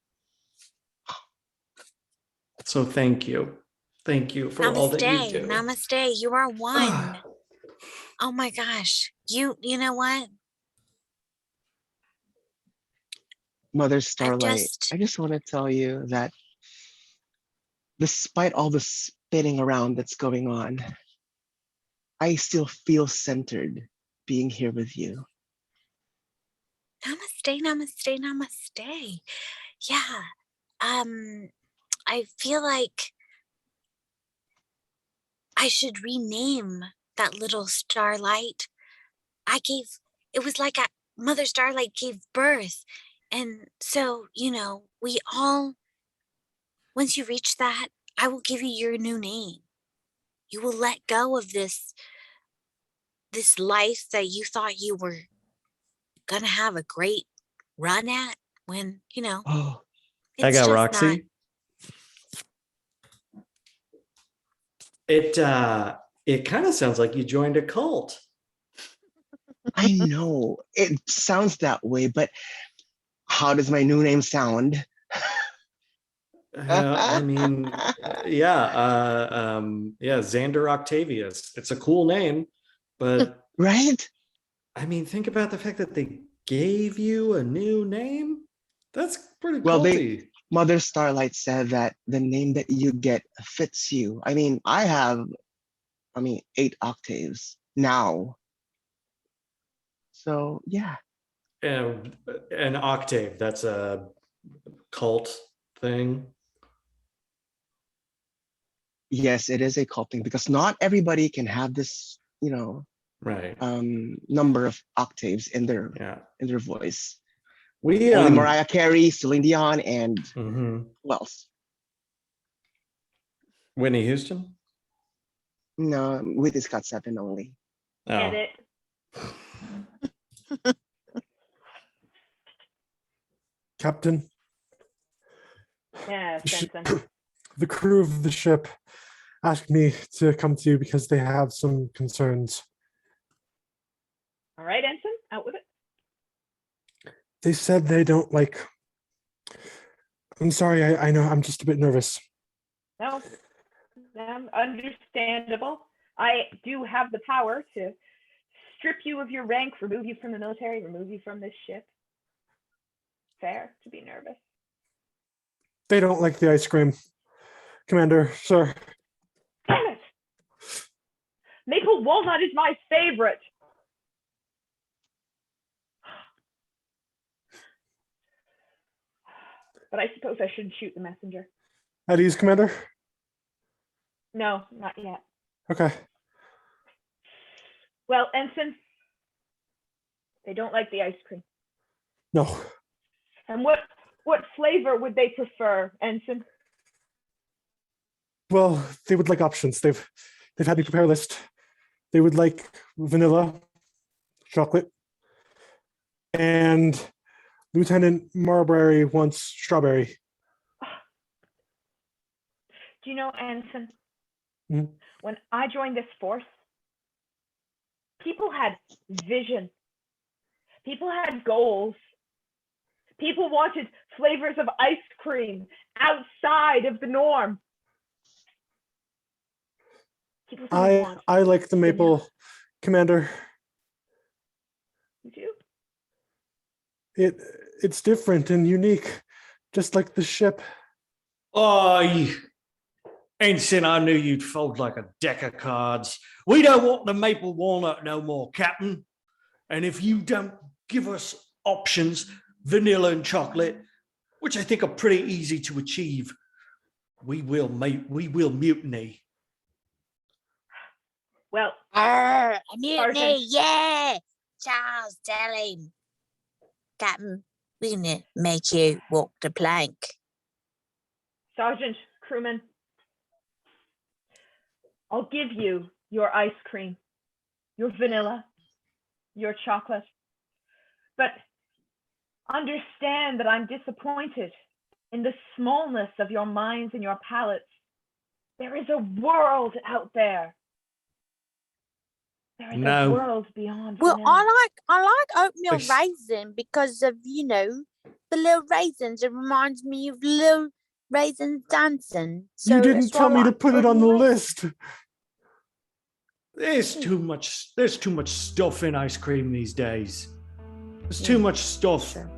Speaker 6: So thank you. Thank you for all that you do.
Speaker 8: Namaste. You are one. Oh my gosh. You know what?
Speaker 2: Mother Starlight, I just want to tell you that despite all the spinning around that's going on, I still feel centered being here with you.
Speaker 8: Namaste, namaste, namaste. Yeah. I feel like I should rename that little starlight. It was like Mother Starlight gave birth. And so, we all, once you reach that, I will give you your new name. You will let go of this life that you thought you were going to have a great run at when,
Speaker 2: Oh,
Speaker 6: I got
Speaker 8: just
Speaker 6: Roxy.
Speaker 8: not.
Speaker 6: It kind of sounds like you joined a cult.
Speaker 2: I know it sounds that way, but how does my new name sound?
Speaker 6: I mean, yeah, Xander Octavius. It's a cool name, but
Speaker 2: right?
Speaker 6: I mean, think about the fact that they gave you a new name. That's pretty
Speaker 2: Well,
Speaker 6: culty.
Speaker 2: Mother Starlight said that the name that you get fits you. I mean, I have 8 octaves now. So yeah.
Speaker 6: And an octave, that's a cult thing.
Speaker 2: Yes, it is a cult thing because not everybody can have this,
Speaker 6: right,
Speaker 2: number of octaves in their voice. Only Mariah Carey, Celine Dion, and who else?
Speaker 6: Whitney Houston?
Speaker 2: No, Whitney's got 7 only.
Speaker 5: Get it?
Speaker 3: Captain.
Speaker 5: Yeah, Benson.
Speaker 3: The crew of the ship asked me to come to you because they have some concerns.
Speaker 5: All right, Ensign, out with it.
Speaker 3: They said they don't like. I'm sorry, I know I'm just a bit nervous.
Speaker 5: No, understandable. I do have the power to strip you of your rank, remove you from the military, remove you from this ship. Fair to be nervous.
Speaker 3: They don't like the ice cream, Commander, sir.
Speaker 5: Damn it! Maple walnut is my favorite. But I suppose I shouldn't shoot the messenger.
Speaker 3: At ease, Commander?
Speaker 5: No, not yet.
Speaker 3: Okay.
Speaker 5: Well, Ensign, they don't like the ice cream.
Speaker 3: No.
Speaker 5: And what flavor would they prefer, Ensign?
Speaker 3: Well, they would like options. They've had me prepare a list. They would like vanilla, chocolate, and Lieutenant Marbury wants strawberry.
Speaker 5: Do you know, Ensign,
Speaker 3: Mhm.
Speaker 5: when I joined this force, people had vision. People had goals. People wanted flavors of ice cream outside of the norm. People didn't want
Speaker 3: I like the maple,
Speaker 5: vanilla.
Speaker 3: Commander.
Speaker 5: You do?
Speaker 3: It's different and unique, just like the ship.
Speaker 6: Oh, Ensign, I knew you'd fold like a deck of cards. We don't want the maple walnut no more, Captain. And if you don't give us options, vanilla and chocolate, which I think are pretty easy to achieve, we will mutiny.
Speaker 5: Well,
Speaker 8: A mutiny,
Speaker 5: Sergeant.
Speaker 8: yeah. Charles, tell him. Captain, we're gonna make you walk the plank.
Speaker 5: Sergeant, crewman, I'll give you your ice cream, your vanilla, your chocolate. But understand that I'm disappointed in the smallness of your minds and your palates. There is a world out there. There is
Speaker 6: No.
Speaker 5: a world beyond
Speaker 8: Well,
Speaker 5: vanilla.
Speaker 8: I like oatmeal
Speaker 6: Yes.
Speaker 8: raisin because of, the little raisins. It reminds me of little raisins dancing. So
Speaker 3: You didn't
Speaker 8: that's why
Speaker 3: tell
Speaker 8: I
Speaker 3: me to
Speaker 8: like
Speaker 3: put it on the
Speaker 8: oatmeal raisin.
Speaker 3: list.
Speaker 6: There's too much stuff in ice cream these days. There's too much stuff.
Speaker 8: Sure.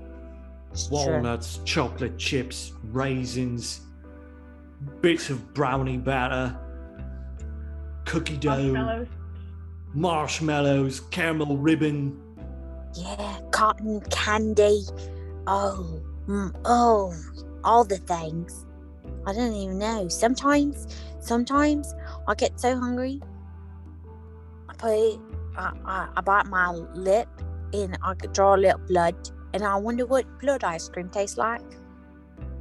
Speaker 8: It's true.
Speaker 6: Walnuts, chocolate chips, raisins, bits of brownie batter, cookie dough, marshmallows, caramel ribbon.
Speaker 8: Yeah, cotton candy. Oh, all the things. I don't even know. Sometimes I get so hungry. I bite my lip and I could draw a little blood, and I wonder what blood ice cream tastes like.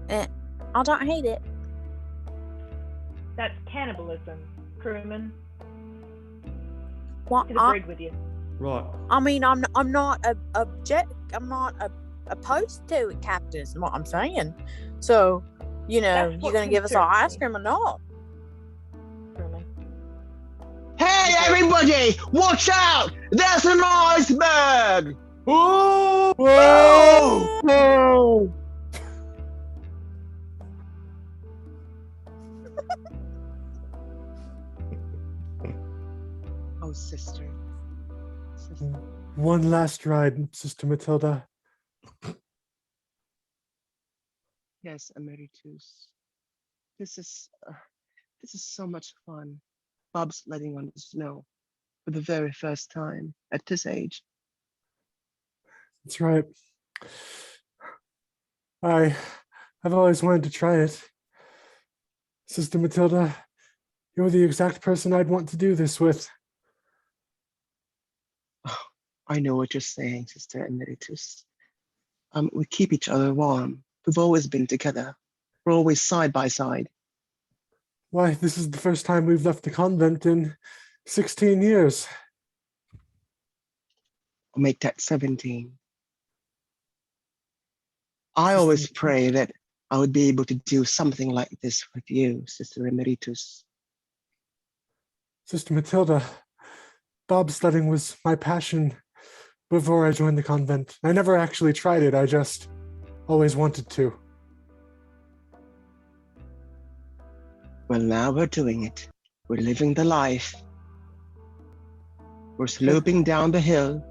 Speaker 8: And I don't hate it.
Speaker 5: That's cannibalism, crewman.
Speaker 8: What?
Speaker 5: To the brig with you.
Speaker 6: Right.
Speaker 8: I mean, I'm not opposed to it, Captain. Is what I'm saying. So,
Speaker 5: That's
Speaker 8: you're
Speaker 5: what
Speaker 8: gonna give us our
Speaker 5: concerns
Speaker 8: ice
Speaker 5: me.
Speaker 8: cream or not?
Speaker 5: Crewman.
Speaker 2: Hey, everybody, watch out! There's an iceberg!
Speaker 6: Oh!
Speaker 3: Whoa! Whoa!
Speaker 2: Oh, sister.
Speaker 3: One last ride, Sister Matilda.
Speaker 2: Yes, Emeritus. This is so much fun. Bobsledding on the snow for the very first time at this age.
Speaker 3: That's right. I've always wanted to try it. Sister Matilda, you're the exact person I'd want to do this with.
Speaker 2: Oh, I know what you're saying, Sister Emeritus. We keep each other warm. We've always been together. We're always side by side.
Speaker 3: Why, this is the first time we've left the convent in 16 years.
Speaker 2: I'll make that 17. I always pray that I would be able to do something like this with you, Sister Emeritus.
Speaker 3: Sister Matilda, bobsledding was my passion before I joined the convent. I never actually tried it, I just always wanted to.
Speaker 2: Well, now we're doing it. We're living the life. We're sloping down the hill,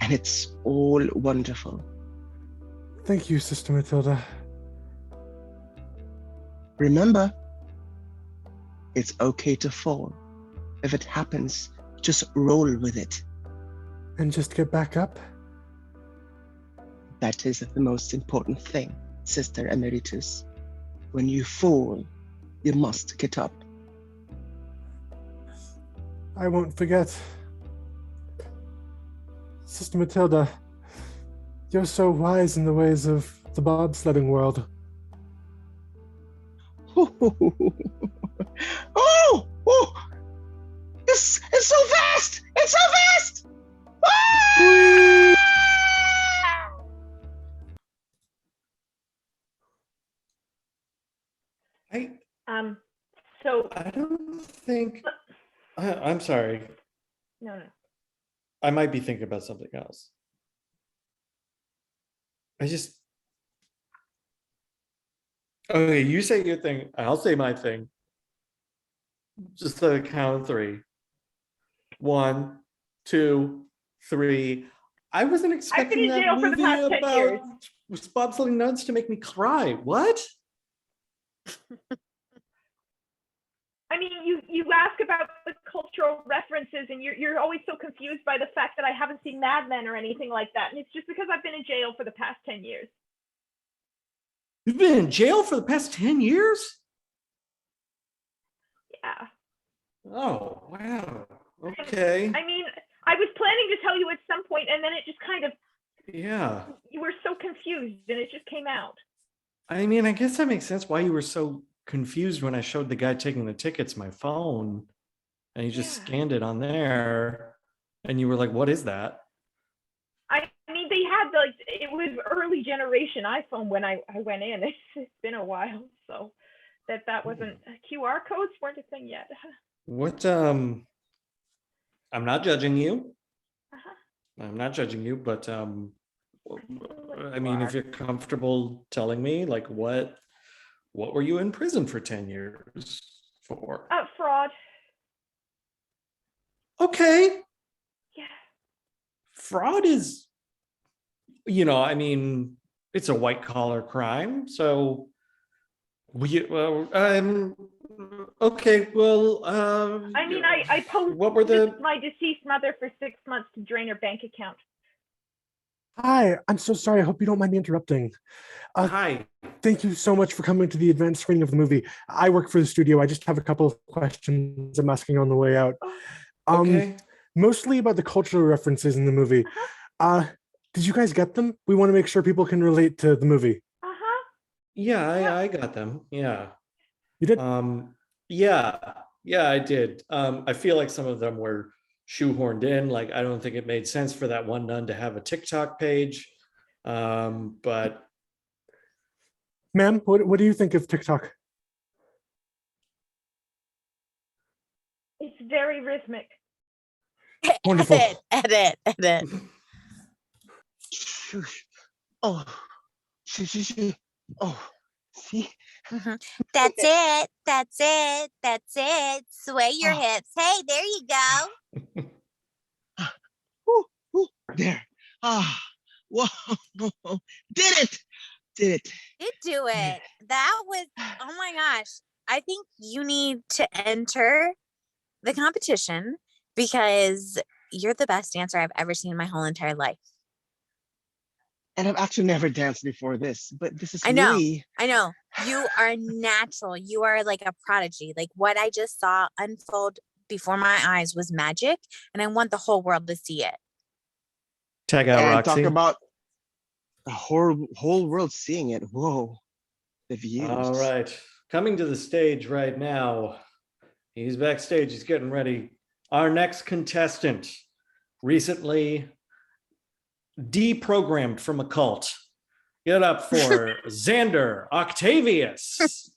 Speaker 2: and it's all wonderful.
Speaker 3: Thank you, Sister Matilda.
Speaker 2: Remember, it's okay to fall. If it happens, just roll with it.
Speaker 3: And just get back up?
Speaker 2: That is the most important thing, Sister Emeritus. When you fall, you must get up.
Speaker 3: I won't forget. Sister Matilda, you're so wise in the ways of the bobsledding world.
Speaker 2: Oh! It's so fast! It's so fast! Ah!
Speaker 5: So
Speaker 6: I don't think. I'm sorry.
Speaker 5: no.
Speaker 6: I might be thinking about something else. Okay, you say your thing, I'll say my thing. Just the count of three. 1, 2, 3. I wasn't expecting
Speaker 5: in
Speaker 6: that
Speaker 5: jail for the
Speaker 6: movie
Speaker 5: past 10 years.
Speaker 6: about bobsledding nuns to make me cry. What?
Speaker 5: I mean, you ask about the cultural references, and you're always so confused by the fact that I haven't seen Mad Men or anything like that, and it's just because I've been in jail for the past 10 years.
Speaker 6: You've been in jail for the past 10 years?
Speaker 5: Yeah.
Speaker 6: Oh, wow. Okay.
Speaker 5: I mean, I was planning to tell you at some point, and then it just kind of,
Speaker 6: Yeah.
Speaker 5: you were so confused, and it just came out.
Speaker 6: I mean, I guess that makes sense why you were so confused when I showed the guy taking the tickets my phone, and he just scanned it on there, and you were like, what is that?
Speaker 5: I mean, they had it was early generation iPhone when I went in. It's been a while, so that wasn't, QR codes weren't a thing yet.
Speaker 6: What, I'm not judging you.
Speaker 5: Uh-huh.
Speaker 6: I'm not judging you, but I mean, if you're comfortable telling me, like, what were you in prison for 10 years for?
Speaker 5: Fraud.
Speaker 6: Okay.
Speaker 5: Yeah.
Speaker 6: Fraud is, I mean, it's a white collar crime. So okay, well,
Speaker 5: I mean, I posed
Speaker 6: what were
Speaker 5: my deceased mother for 6 months to drain her bank account.
Speaker 3: Hi, I'm so sorry. I hope you don't mind me interrupting.
Speaker 6: Hi.
Speaker 3: Thank you so much for coming to the advanced screening of the movie. I work for the studio. I just have a couple of questions I'm asking on the way out.
Speaker 6: Okay.
Speaker 3: Mostly about the cultural references in the movie. Did you guys get them? We want to make sure people can relate to the movie.
Speaker 6: Yeah, I got them. Yeah.
Speaker 3: You did?
Speaker 6: Yeah, I did. I feel like some of them were shoehorned in. Like, I don't think it made sense for that one nun to have a TikTok page. But
Speaker 3: ma'am, what do you think of TikTok?
Speaker 5: It's very rhythmic.
Speaker 3: Wonderful.
Speaker 8: Edit.
Speaker 2: Oh, oh, see?
Speaker 8: That's it. Sway your hips. Hey, there you go.
Speaker 2: There. Whoa. Did it.
Speaker 8: Did do it. That was, oh my gosh. I think you need to enter the competition because you're the best dancer I've ever seen in my whole entire life.
Speaker 2: And I've actually never danced before this, but this is
Speaker 8: I know.
Speaker 2: really...
Speaker 8: I know. You are natural. You are like a prodigy. Like what I just saw unfold before my eyes was magic, and I want the whole world to see it.
Speaker 6: Tag out
Speaker 2: and
Speaker 6: Roxy.
Speaker 2: Talk about the whole world seeing it. Whoa, the views.
Speaker 6: All right, coming to the stage right now. He's backstage. He's getting ready. Our next contestant, recently deprogrammed from a cult. Get up for Xander Octavius.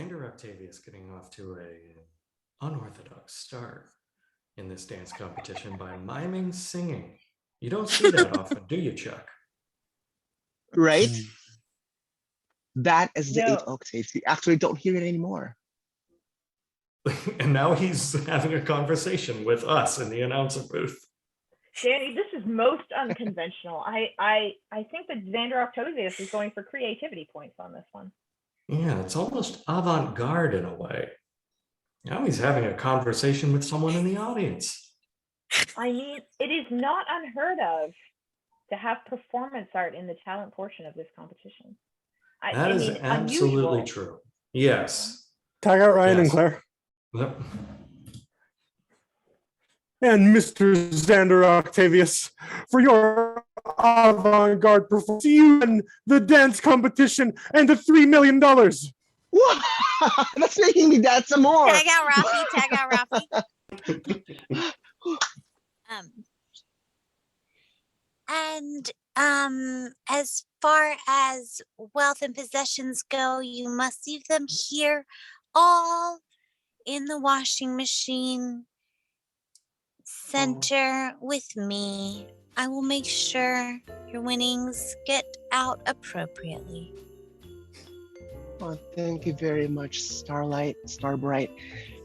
Speaker 6: Xander Octavius getting off to a unorthodox start in this dance competition by miming singing. You don't see that often, do you, Chuck?
Speaker 2: Right? That is the
Speaker 5: No.
Speaker 2: 8 octaves. You actually don't hear it anymore.
Speaker 6: And now he's having a conversation with us in the announcer booth.
Speaker 5: Danny, this is most unconventional. I think that Xander Octavius is going for creativity points on this one.
Speaker 6: Yeah, it's almost avant-garde in a way. Now he's having a conversation with someone in the audience.
Speaker 5: I mean, it is not unheard of to have performance art in the talent portion of this competition.
Speaker 6: That is absolutely
Speaker 5: unusual.
Speaker 6: true. Yes.
Speaker 3: Tag out Ryan and
Speaker 6: Yes.
Speaker 3: Claire.
Speaker 6: Yep.
Speaker 3: And Mr. Xander Octavius, for your avant-garde performance, you win the dance competition and the $3 million.
Speaker 2: What? That's making me dance some more.
Speaker 8: Tag out Rafi. Tag out Rafi. As far as wealth and possessions go, you must leave them here, all in the washing machine center with me. I will make sure your winnings get out appropriately.
Speaker 2: Well, thank you very much, Starbright,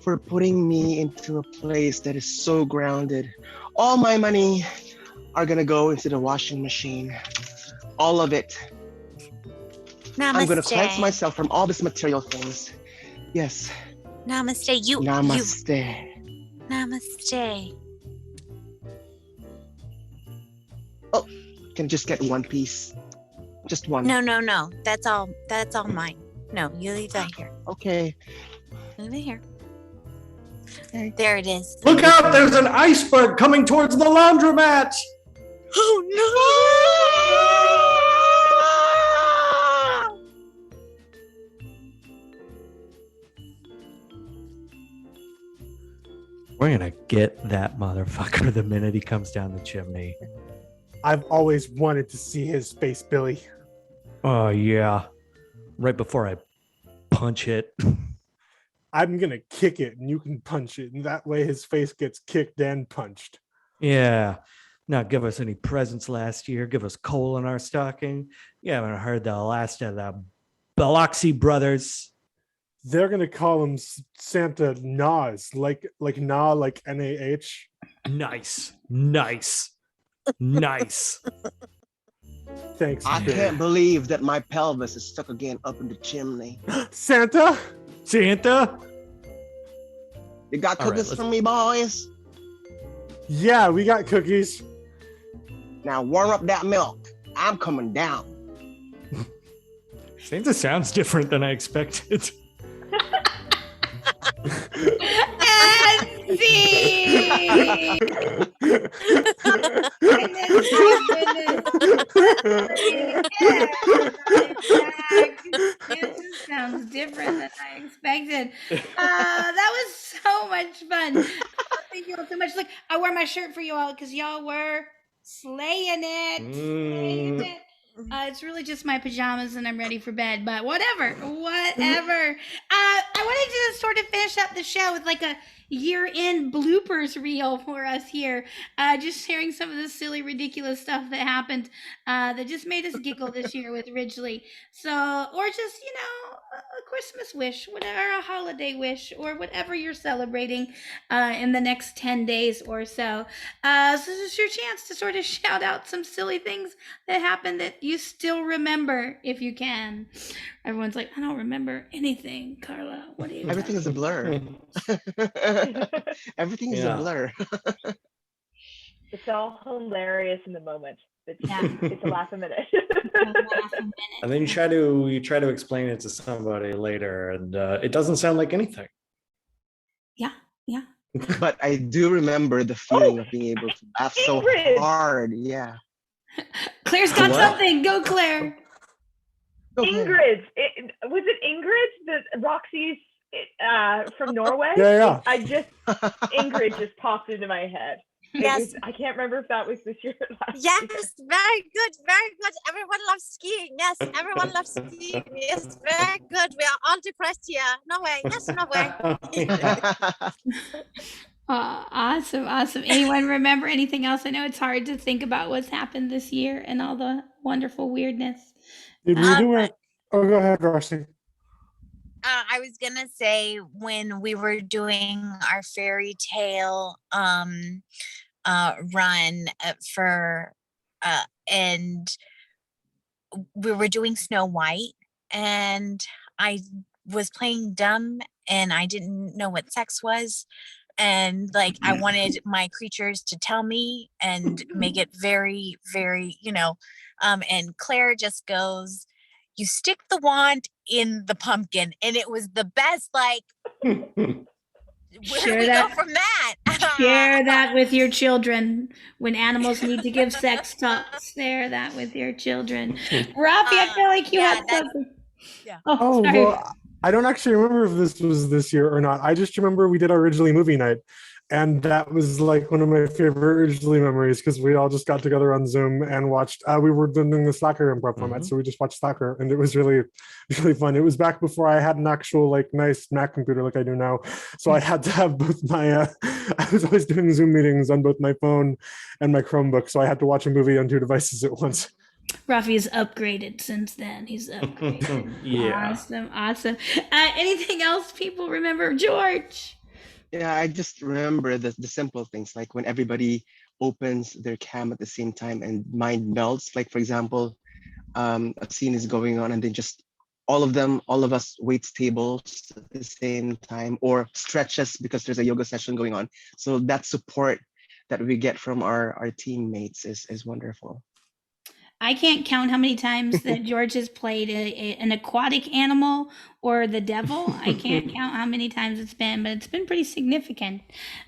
Speaker 2: for putting me into a place that is so grounded. All my money are gonna go into the washing machine. All of it.
Speaker 8: Namaste.
Speaker 2: I'm gonna cleanse myself from all these material things. Yes.
Speaker 8: Namaste.
Speaker 2: Namaste.
Speaker 8: Namaste.
Speaker 2: Oh, can I just get one piece? Just one.
Speaker 8: No. That's all mine. No, you leave that here.
Speaker 2: Okay.
Speaker 8: Leave it here.
Speaker 2: Okay.
Speaker 8: There it is.
Speaker 6: Look out, there's an iceberg coming towards the laundromat.
Speaker 8: Oh
Speaker 6: We're gonna get that motherfucker the minute he comes down the chimney.
Speaker 3: I've always wanted to see his face, Billy.
Speaker 6: Oh yeah. Right before I punch it.
Speaker 3: I'm gonna kick it and you can punch it, and that way his face gets kicked and punched.
Speaker 6: Yeah. Not give us any presents last year. Give us coal in our stocking. You haven't heard the last of the Biloxi brothers.
Speaker 3: They're gonna call him Santa Nas, like Nah, like NaH.
Speaker 6: Nice.
Speaker 3: Thanks.
Speaker 2: I
Speaker 3: Billy.
Speaker 2: can't believe that my pelvis is stuck again up in the chimney.
Speaker 3: Santa?
Speaker 6: Santa?
Speaker 2: You got
Speaker 6: All right,
Speaker 2: cookies
Speaker 6: let's-
Speaker 2: for me, boys?
Speaker 3: Yeah, we got cookies.
Speaker 2: Now warm up that milk. I'm coming down.
Speaker 6: Santa sounds different than I expected.
Speaker 1: And see. This sounds different than I expected. That was so much fun. Thank you all so much. Look, I wore my shirt for you all because y'all were slaying it. Slaying it. It's really just my pajamas and I'm ready for bed, but whatever. I wanted to sort of finish up the show with like a year-end bloopers reel for us here. Just sharing some of the silly, ridiculous stuff that happened that just made us giggle this year with Ridgeley. So, or just, a Christmas wish, whatever, a holiday wish, or whatever you're celebrating in the next 10 days or so. So this is your chance to sort of shout out some silly things that happened that you still remember if you can. Everyone's like, I don't remember anything, Carla. What do you
Speaker 2: Everything is a blur. Everything is a
Speaker 6: Yeah.
Speaker 2: blur.
Speaker 5: It's all hilarious in the moment. It's a laugh a minute.
Speaker 6: And then you try to explain it to somebody later, and it doesn't sound like anything.
Speaker 1: Yeah.
Speaker 2: But I do remember the feeling of being able to laugh so
Speaker 5: Ingrid!
Speaker 2: hard. Yeah.
Speaker 1: Claire's got
Speaker 6: What?
Speaker 1: something. Go, Claire.
Speaker 2: Go ahead.
Speaker 5: Ingrid, was it Ingrid, the Roxy's from Norway?
Speaker 3: Yeah.
Speaker 5: Ingrid just popped into my head.
Speaker 8: Yes.
Speaker 5: I can't remember if that was this year or last
Speaker 8: Yes,
Speaker 5: year.
Speaker 8: very good, very good. Everyone loves skiing. Yes, everyone loves skiing. Yes, very good. We are all depressed here. No way. Yes, no way.
Speaker 1: Awesome, awesome. Anyone remember anything else? I know it's hard to think about what's happened this year and all the wonderful weirdness.
Speaker 3: Did we do it? Oh, go ahead, Rusty.
Speaker 8: I was gonna say when we were doing our fairy tale run for and we were doing Snow White, and I was playing dumb and I didn't know what sex was, and like I wanted my creatures to tell me and make it very, very, and Claire just goes, you stick the wand in the pumpkin, and it was the best. Like, where do we go from that?
Speaker 1: Share that with your children. When animals need to give sex talk, share that with your children. Rafi, I feel like you had something.
Speaker 8: Yeah.
Speaker 1: Oh, sorry.
Speaker 3: Well, I don't actually remember if this was this year or not. I just remember we did our Ridgeley movie night. And that was like one of my favorite Ridgeley memories because we all just got together on Zoom and watched. We were doing the Slacker improv format, so we just watched Slacker, and it was really, really fun. It was back before I had an actual like nice Mac computer like I do now, so I had to have both my. I was always doing Zoom meetings on both my phone and my Chromebook, so I had to watch a movie on 2 devices at once.
Speaker 1: Rafi's upgraded since then. He's upgraded.
Speaker 6: Yeah.
Speaker 1: Awesome. Anything else people remember? George?
Speaker 2: Yeah, I just remember the simple things, like when everybody opens their cam at the same time and mind melts. Like, for example, a scene is going on and then just all of us waits tables at the same time or stretches because there's a yoga session going on. So that support that we get from our teammates is wonderful.
Speaker 1: I can't count how many times that George has played an aquatic animal or the devil. I can't count how many times it's been, but it's been pretty significant.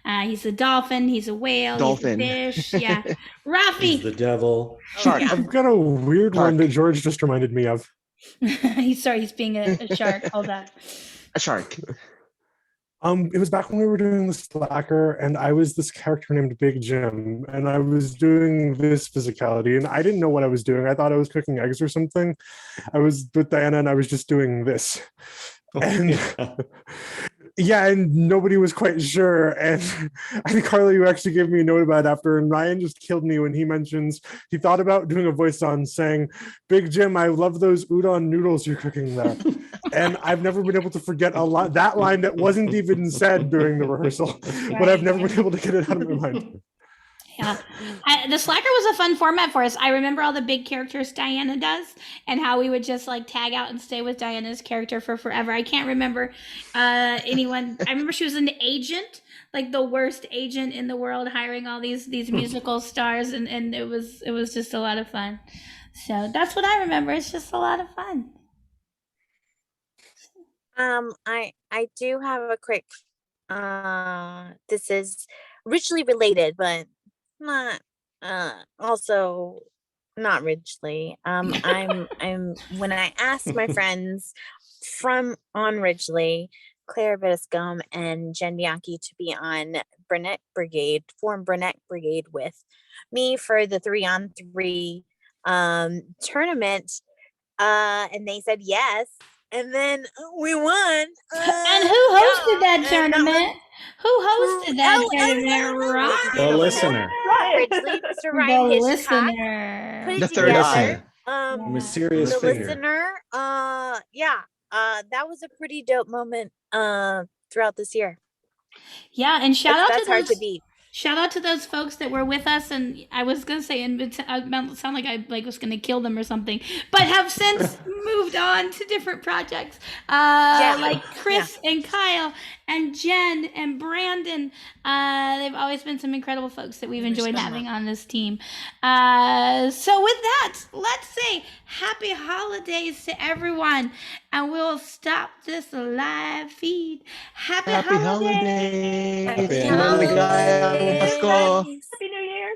Speaker 1: He's a dolphin, he's a whale,
Speaker 2: Dolphin.
Speaker 1: he's a fish. Yeah. Rafi.
Speaker 6: He's the devil.
Speaker 2: Shark.
Speaker 1: Yeah.
Speaker 3: I've got a weird
Speaker 2: Shark.
Speaker 3: one that George just reminded me of.
Speaker 1: He's being a shark. Hold on.
Speaker 2: A shark.
Speaker 3: It was back when we were doing the Slacker, and I was this character named Big Jim, and I was doing this physicality, and I didn't know what I was doing. I thought I was cooking eggs or something. I was with Diana, and I was just doing this. And yeah, and nobody was quite sure. And I think Carly, you actually gave me a note about it after, and Ryan just killed me when he mentions he thought about doing a voice on saying, Big Jim, I love those udon noodles you're cooking there. And I've never been able to forget that line that wasn't even said during the rehearsal, but I've never been able to get it out of my mind.
Speaker 1: Yeah. The Slacker was a fun format for us. I remember all the big characters Diana does and how we would just like tag out and stay with Diana's character for forever. I can't remember anyone. I remember she was an agent, like the worst agent in the world, hiring all these musical stars, and it was just a lot of fun. So that's what I remember. It's just a lot of fun.
Speaker 8: I do have a quick this is richly related, but not also not richly. I'm when I asked my friends from on Ridgeley, Claire Bittiscombe and Jen Bianchi, to be on form Burnett Brigade with me for the 3-on-3 tournament, and they said yes. And then we won.
Speaker 1: And who hosted that tournament? Who hosted that tournament?
Speaker 6: The listener.
Speaker 8: Ridgeley, Mr. Ryan
Speaker 1: The
Speaker 8: Hitchcock
Speaker 1: listener.
Speaker 8: put it
Speaker 2: The third
Speaker 8: together.
Speaker 2: eye.
Speaker 6: Mysterious
Speaker 8: The
Speaker 6: figure.
Speaker 8: listener. That was a pretty dope moment throughout this year.
Speaker 1: Yeah, and
Speaker 8: That's hard to beat.
Speaker 1: Shout out to those folks that were with us, and I was gonna say, and it sound like I was gonna kill them or something, but have since moved on to different projects, like Chris and Kyle and Jen and Brandon. They've always been some incredible folks that we've enjoyed having on this team. So with that, let's say happy holidays to everyone, and we'll stop this live feed. Happy holidays.
Speaker 2: Happy holidays.
Speaker 6: Happy
Speaker 2: Happy
Speaker 6: holidays.
Speaker 2: Pasko.
Speaker 5: Happy New Year.